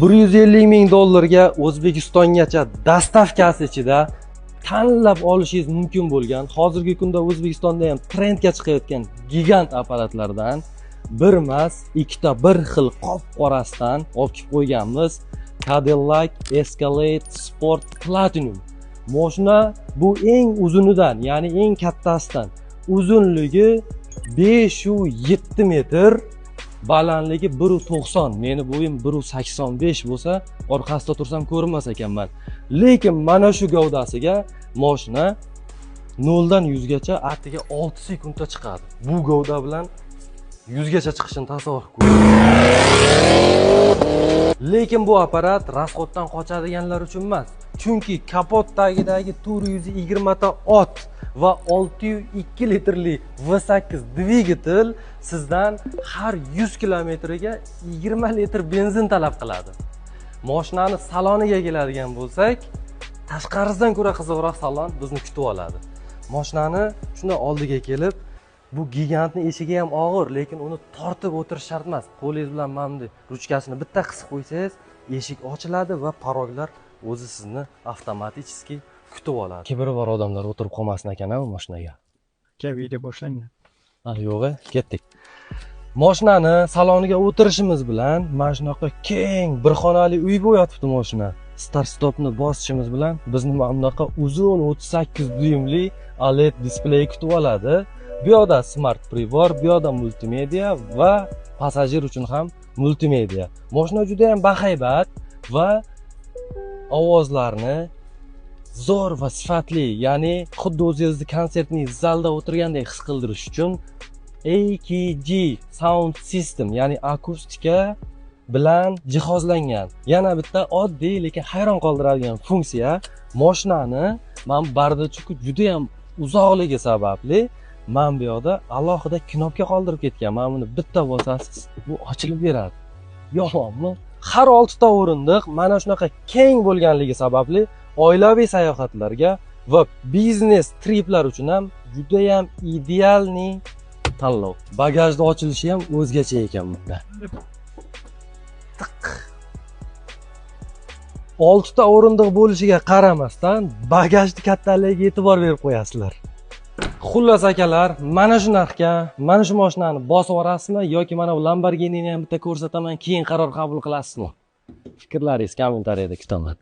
150 ming dollarga O'zbekistongacha dastavkasi ichida tanlab olishingiz mumkin bo'lgan, hozirgi kunda O'zbekistonda ham trendga chiqayotgan gigant apparatlardan bir emas, ikkita bir xil qop qorasidan olib kelib qo'yganmiz. Cadillac Escalade Sport Platinum. Mashina bu eng uzunidan, ya'ni eng kattasidan. Uzunligi 507 metr, balandligi 190. Meni bo'yim 185 bo'lsa, orqasida tursam ko'rinmas ekanman. Lekin mana shu gavdasiga mashina 0 dan 100 gacha atiga 6 sekundda chiqadi. Bu gavda bilan 100 gacha chiqishini tasavvur qiling. Lekin bu apparat rasxoddan qochadiganlar uchun emas. Chunki kapot tagidagi 420 ta ot va 602 litrli V8 dvigatel sizdan har 100 kilometrga 20 litr benzin talab qiladi. Mashinani saloniga keladigan bo'lsak, tashqarisidan ko'ra qizig'roq salon bizni kutib oladi. Mashinani shunday oldiga kelib, bu gigantning eshigi ham og'ir, lekin uni tortib o'tirish shart emas. Qo'lingiz bilan mana bunday ruchkasini bitta qisib qo'ysangiz, eshik ochiladi va paroglar o'zi sizni avtomatiski kutib oladi. Kibri bor odamlar o'tirib qolmasin ekan bu mashinaga. Video boshlangan. Yo'q, ketdik. Mashinani saloniga o'tirishimiz bilan mana shunaqa keng bir xonali uy bo'yatibdi mashina. Start stopni bosishimiz bilan bizni mana bunaqa uzun 38 dyumli OLED displey kutib oladi. Bu yoqda smart pribor, bu yoqda multimedia va passajir uchun ham multimedia. Mashina juda ham bahaybat va ovozlarni zo'r va sifatli, ya'ni xuddi o'zingizni konsertning zalda o'tirgandek his qildirish uchun AKG Sound System, ya'ni akustika bilan jihozlangan. Yana bitta oddiy lekin hayron qoldiradigan funksiya, mashinani men bardachuki juda ham uzoqligi sababli men bu yoqda alohida knopka qoldirib ketgan. Mana buni bitta bosasiz, bu ochilib beradi. Yomonmi? Har 6 ta o'rindiq mana shunaqa keng bo'lganligi sababli oilaviy sayohatlarga va biznes triplar uchun ham juda ham idealniy tanlov. Bagajni ochilishi ham o'zgacha ekan bunda. 6 ta o'rindiq bo'lishiga qaramasdan bagajni kattaligiga e'tibor berib qo'yasizlar. Xullas akalar, mana shu narxga, mana shu mashinani bosib olasizmi yoki mana bu Lamborghinini ham bitta ko'rsataman, keyin qaror qabul qilasizmi? Fikrlaringiz kommentariyada kutaman.